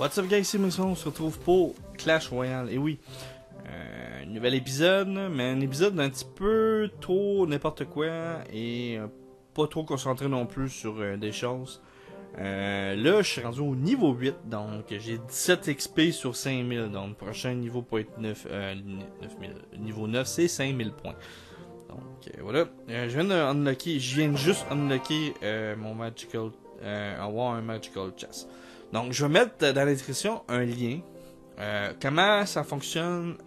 What's up guys, ici Mason, on se retrouve pour Clash Royale. Et oui, un nouvel épisode, mais un épisode un petit peu trop n'importe quoi et pas trop concentré non plus sur des choses. Là, je suis rendu au niveau 8, donc j'ai 17 XP sur 5000, donc le prochain niveau pour être 9000. Niveau 9, c'est 5000 points. Donc voilà, je viens juste unlocker mon Magical, avoir un Magical Chest. Donc je vais mettre dans la description un lien. Comment ça fonctionne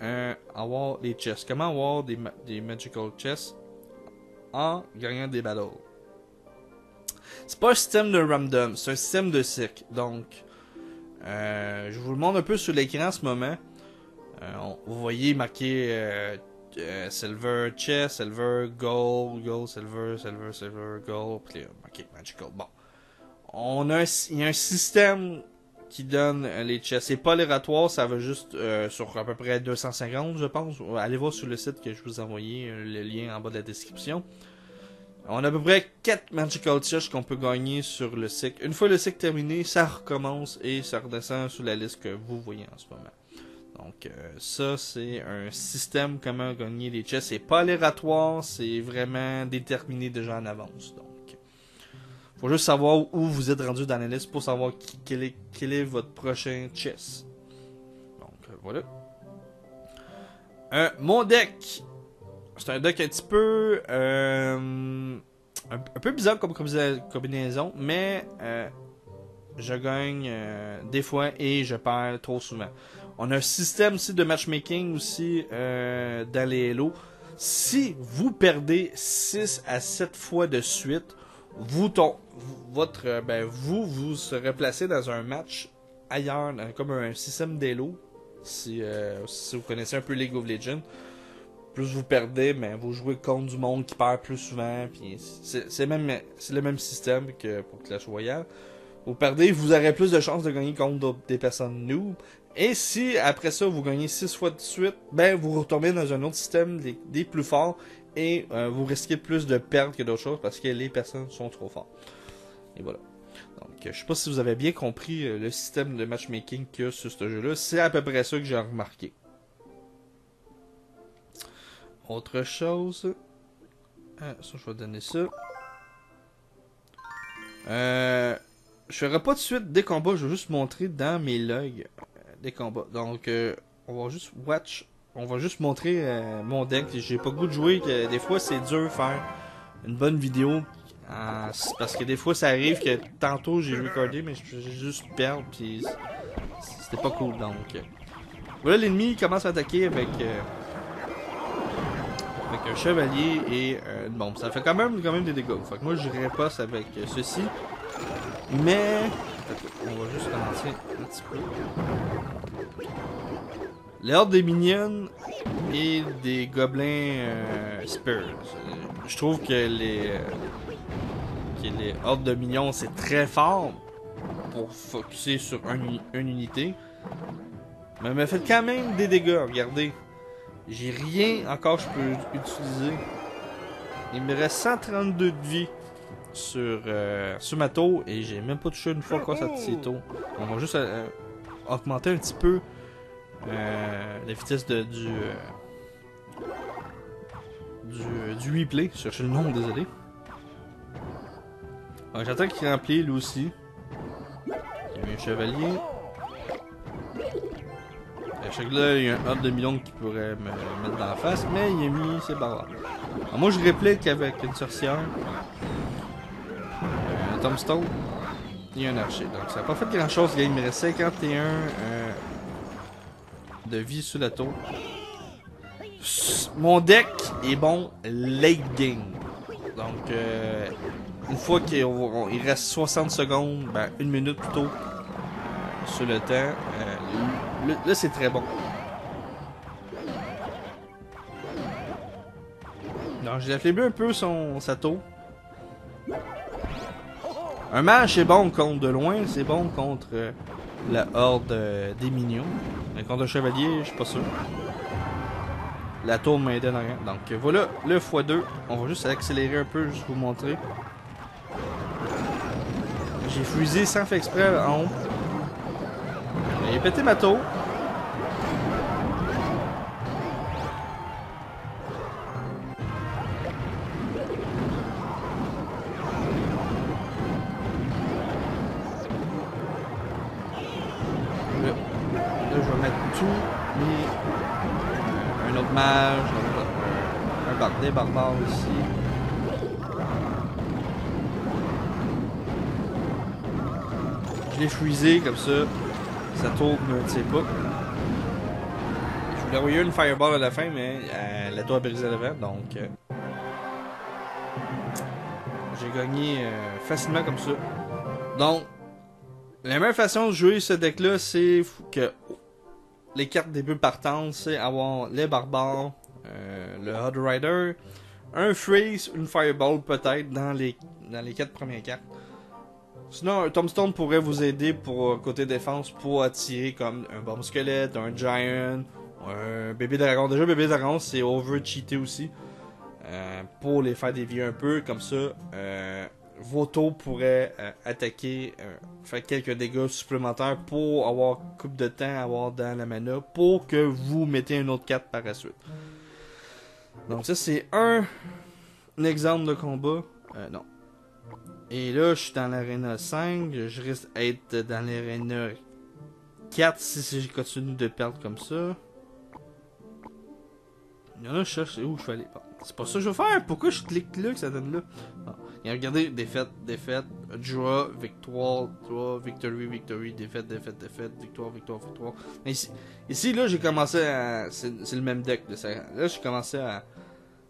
avoir des chests. Comment avoir des Magical Chests en gagnant des battles. C'est pas un système de random, c'est un système de cycle. Donc, je vous le montre un peu sur l'écran en ce moment. Vous voyez marqué Silver Chest, Silver, Gold, Gold, Silver, Silver, Silver, Gold. Puis là, marqué Magical. Bon. Il y a un système qui donne les chests. C'est pas aléatoire, ça va juste sur à peu près 250, je pense. Allez voir sur le site que je vous ai envoyé, le lien en bas de la description. On a à peu près 4 Magical Chests qu'on peut gagner sur le cycle. Une fois le cycle terminé, ça recommence et ça redescend sur la liste que vous voyez en ce moment. Donc ça, c'est un système comment gagner les chests. C'est pas aléatoire, c'est vraiment déterminé déjà en avance. Donc, faut juste savoir où vous êtes rendu dans la liste pour savoir quel est votre prochain chest. Donc voilà. Mon deck. C'est un deck un petit peu un peu bizarre comme combinaison, mais je gagne des fois et je perds trop souvent. On a un système aussi de matchmaking aussi dans les Hello. Si vous perdez 6 à 7 fois de suite, vous serez placé dans un match ailleurs, comme un système d'Elo. Si vous connaissez un peu League of Legends, plus vous perdez, ben vous jouez contre du monde qui perd plus souvent. Puis c'est le même système que pour Clash Royale. Vous perdez, vous aurez plus de chances de gagner contre des personnes noobs. Et si après ça vous gagnez 6 fois de suite, ben vous retombez dans un autre système des plus forts. Et vous risquez plus de perdre que d'autres choses parce que les personnes sont trop fortes. Et voilà. Donc, je sais pas si vous avez bien compris le système de matchmaking qu'il y a sur ce jeu-là. C'est à peu près ça que j'ai remarqué. Autre chose. Ça, je vais donner ça. Je ferai pas de suite des combats. Je vais juste montrer dans mes logs des combats. Donc, on va juste watch. On va juste montrer mon deck. J'ai pas le goût de jouer. Des fois, c'est dur de faire une bonne vidéo. Parce que des fois, ça arrive que tantôt, j'ai recordé, mais j'ai juste perdu. Puis c'était pas cool. Donc, voilà, l'ennemi commence à attaquer avec un chevalier et une bombe. Ça fait quand même des dégâts. Fait que moi, je riposte avec ceci. Mais, on va juste commencer un petit peu. Les hordes des minions et des gobelins spears. Je trouve que les hordes de minions c'est très fort pour focusser sur une unité. Mais me fait quand même des dégâts, regardez. J'ai rien encore que je peux utiliser. Il me reste 132 de vie sur ma tour et j'ai même pas touché une fois quoi ça petite tour. On va juste augmenter un petit peu la vitesse du replay. Je cherchais le nom, désolé. J'attends qu'il remplisse lui aussi. Il y a un chevalier. À chaque là, il y a un horde de millions qui pourrait me mettre dans la face, mais il a mis ses barres. Alors moi je réplique avec une sorcière, un tombstone et un archer. Donc ça n'a pas fait grand chose, il me reste 51 de vie sur la tour. Mon deck est bon late game. Donc une fois qu'il reste 60 secondes, ben 1 minute plutôt sur le temps, là c'est très bon. Donc j'ai affaibli un peu sa tour. Un mage c'est bon contre de loin, c'est bon contre la horde des minions. Mais contre un chevalier, je suis pas sûr. La tour m'aide en rien. Donc voilà le x2. On va juste accélérer un peu, juste vous montrer. J'ai fusé sans faire exprès en haut. J'ai pété ma tour. Là, je vais mettre tout mes... un autre mage, des barbares ici. Je l'ai freezé comme ça. Ça tourne, tu sais pas. Je voulais envoyer une fireball à la fin, mais la tour a brisé l'avant, donc... j'ai gagné facilement comme ça. Donc, la meilleure façon de jouer ce deck-là, c'est que les cartes début partantes, c'est avoir les barbares, le Hard Rider, un freeze, une fireball peut-être dans les 4 premières cartes. Sinon, un Tombstone pourrait vous aider pour côté défense pour attirer comme un bombe squelette, un giant, un bébé dragon. Déjà, bébé dragon, c'est over-cheaté aussi. Pour les faire dévier un peu, comme ça, vos tours pourraient attaquer, faire quelques dégâts supplémentaires pour avoir coupe de temps, avoir dans la mana, pour que vous mettez une autre carte par la suite. Donc ça, c'est un exemple de combat. Non. Et là, je suis dans l'arena 5. Je risque d'être dans l'arena 4 si je continue de perdre comme ça. Il y en a, je cherche où je vais aller. Bon, c'est pas ça que je veux faire. Pourquoi je clique là que ça donne là? Bon. Et regardez, défaite, draw, victoire, victory, défaite, victoire. Mais ici là, j'ai commencé à... C'est le même deck. Là, j'ai commencé à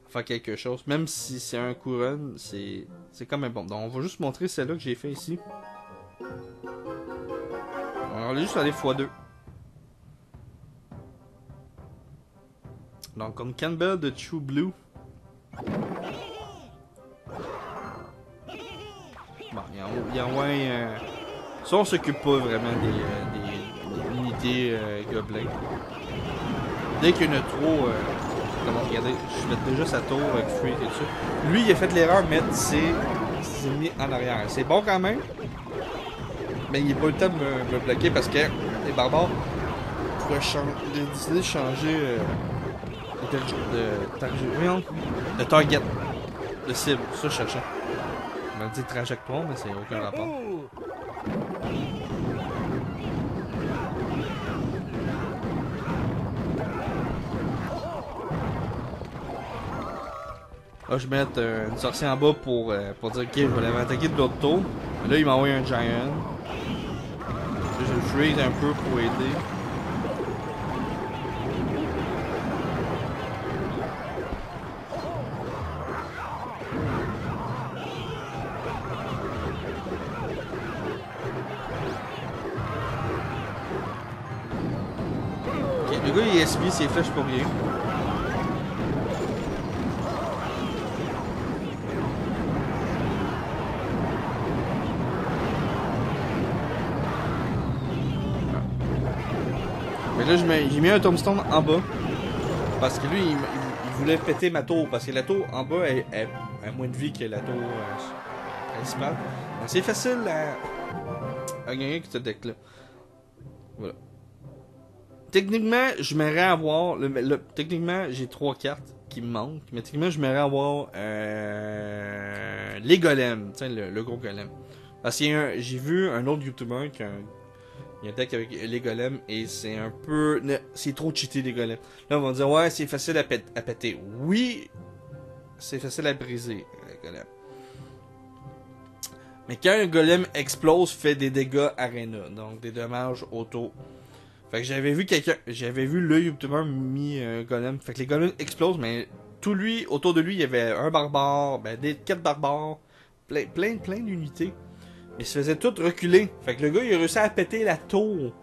faire quelque chose. Même si c'est un couronne, c'est quand même bon. Donc, on va juste montrer celle-là que j'ai fait ici. On va juste aller x2. Donc, comme Campbell de True Blue. Bon, il y a moins... Ça, on s'occupe pas vraiment des unités gobelins. Dès qu'il y en a trop... regardez, je mets déjà sa tour avec Free et tout ça. Lui, il a fait l'erreur de mettre ses ennemis en arrière. C'est bon quand même. Mais il n'a pas eu le temps de me bloquer parce que les barbares pourraient décider de changer de target, de cible. Ça, je cherchais. On m'a dit trajectoire, mais c'est aucun rapport. Là, je vais mettre une sortie en bas pour dire ok, je vais l'avoir attaqué de l'autre tour. Mais là, il m'a envoyé un giant. Là, je le freeze un peu pour aider. Ok, le gars il essuie ses flèches pour rien. Là, j'ai mis un tombstone en bas. Parce que lui, il voulait péter ma tour. Parce que la tour en bas a moins de vie que la tour principale. Donc c'est facile à gagner avec ce deck-là. Voilà. Techniquement, je m'aimerais avoir... techniquement, j'ai 3 cartes qui me manquent. Mais techniquement, je m'aimerais avoir les golems. Tiens, le gros golem. Parce que j'ai vu un autre YouTuber qui a il y a un deck avec les golems et c'est un peu... C'est trop cheaté les golems. Là on va dire ouais c'est facile à péter. Oui, c'est facile à briser les golems. Mais quand un golem explose, fait des dégâts arena. Donc des dommages auto. Fait que j'avais vu le YouTuber mis golem. Fait que les golems explosent mais autour de lui il y avait un barbare, 4 barbares, plein d'unités. Mais il se faisait tout reculer. Fait que le gars, il a réussi à péter la tour.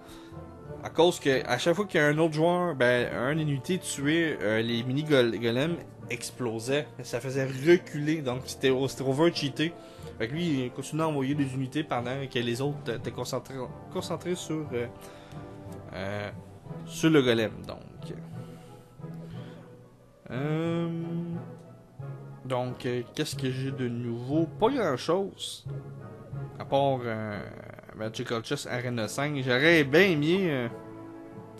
À cause que, à chaque fois qu'il y a un autre joueur, un unité tué, les mini golems explosaient. Ça faisait reculer. Donc, c'était over-cheaté. Fait que lui, il continuait à envoyer des unités pendant que les autres étaient concentrés sur le golem. Donc, qu'est-ce que j'ai de nouveau? Pas grand-chose. À part Magical Chess Arena 5. J'aurais bien aimé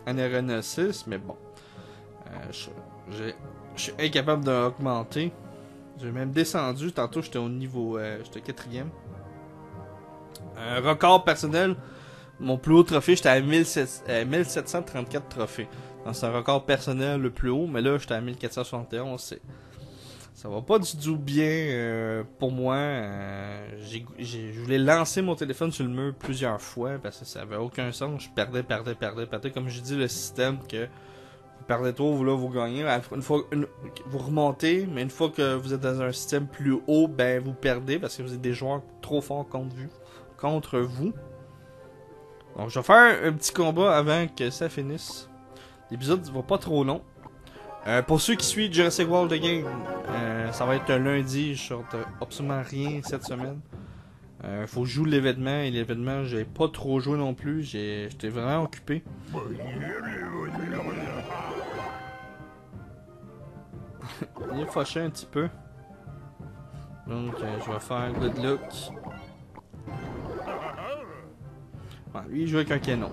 un Arena 6, mais bon. Je suis incapable d'augmenter. J'ai même descendu. Tantôt, j'étais au niveau. J'étais 4ème. Un record personnel. Mon plus haut trophée, j'étais à 1734 trophées. Donc, c'est un record personnel le plus haut, mais là, j'étais à 1471. Ça va pas du tout bien pour moi. Je voulais lancer mon téléphone sur le mur plusieurs fois parce que ça avait aucun sens. Je perdais. Comme je dis, le système que vous perdez trop, vous gagnez. Vous remontez, mais une fois que vous êtes dans un système plus haut, ben vous perdez parce que vous êtes des joueurs trop forts contre vous. Donc je vais faire un petit combat avant que ça finisse. L'épisode va pas trop long. Pour ceux qui suivent Jurassic World The Game, ça va être un lundi. Je sorte absolument rien cette semaine. Faut que je joue l'événement. Et l'événement, j'ai pas trop joué non plus. J'étais vraiment occupé. Il est fâché un petit peu. Donc, je vais faire Good Luck. Ouais, lui, il joue avec un canon.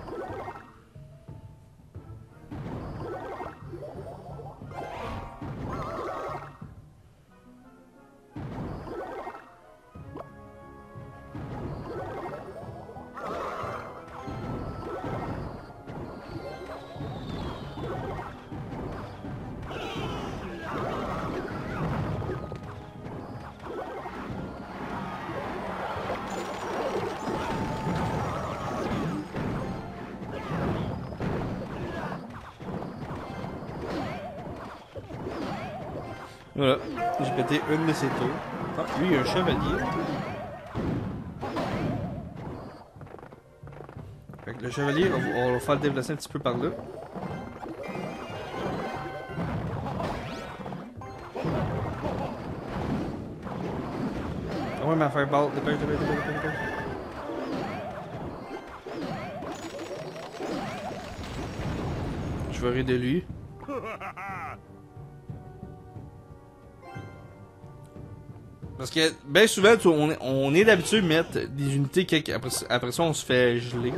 Voilà, j'ai pété une de ses tours. Ah, lui, il y a un chevalier. Fait que le chevalier, on va faire le déplacer un petit peu par là. Ah ouais, mais à faire balle, dépêche. Je vais rire de lui. Parce que bien souvent, on est d'habitude de mettre des unités après ça on se fait geler.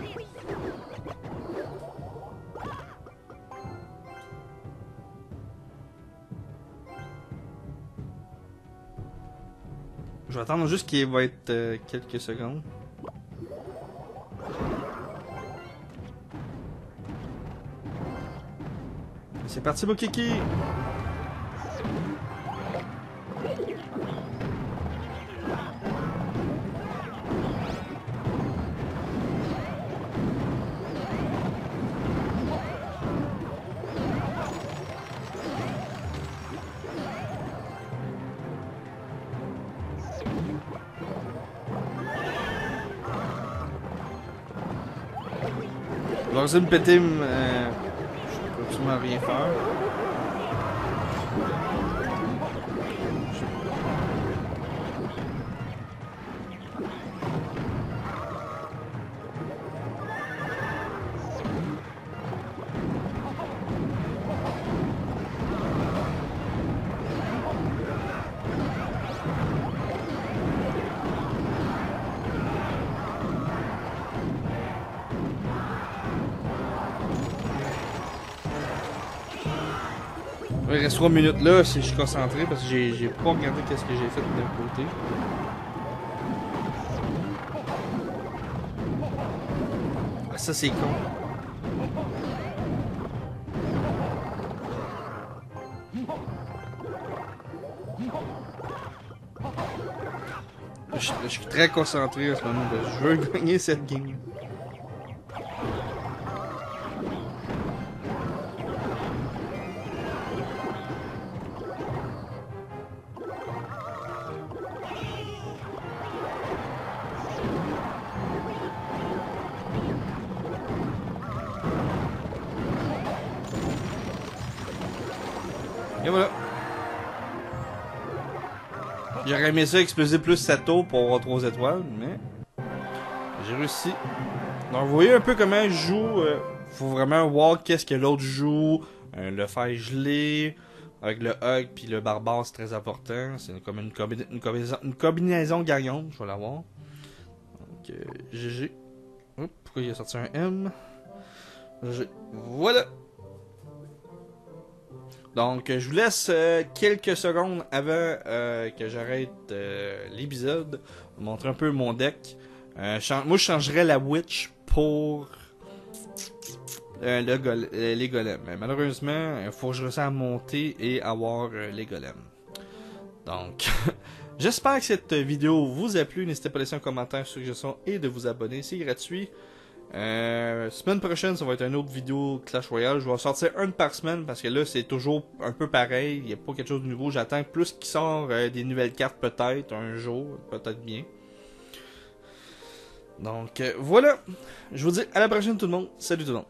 Je vais attendre juste qu'il va être quelques secondes. C'est parti, mon kiki! Je vais essayer de me péter, je peux absolument rien faire. Il reste 3 minutes là si je suis concentré parce que j'ai pas regardé qu'est-ce que j'ai fait de l'autre côté. Ah, ça c'est con. Je suis très concentré à ce moment. Je veux gagner cette game. Et voilà. J'aurais aimé ça exploser plus sa tour pour avoir 3 étoiles, mais j'ai réussi. Donc vous voyez un peu comment je joue. Faut vraiment voir qu'est-ce que l'autre joue. Le faire geler. Avec le hug puis le barbare, c'est très important. C'est comme une combinaison gagnante, je vais l'avoir. Donc GG. Pourquoi il a sorti un M? Voilà. Donc, je vous laisse quelques secondes avant que j'arrête l'épisode. Montrer un peu mon deck. Moi, je changerais la Witch pour les golems. Mais malheureusement, il faut que je réussisse à monter et avoir les golems. Donc, j'espère que cette vidéo vous a plu. N'hésitez pas à laisser un commentaire, suggestion et de vous abonner. C'est gratuit. Semaine prochaine, ça va être une autre vidéo Clash Royale. Je vais en sortir une par semaine parce que là, c'est toujours un peu pareil. Il n'y a pas quelque chose de nouveau. J'attends plus qu'il sort des nouvelles cartes peut-être un jour, peut-être bien. Donc voilà. Je vous dis à la prochaine tout le monde. Salut tout le monde.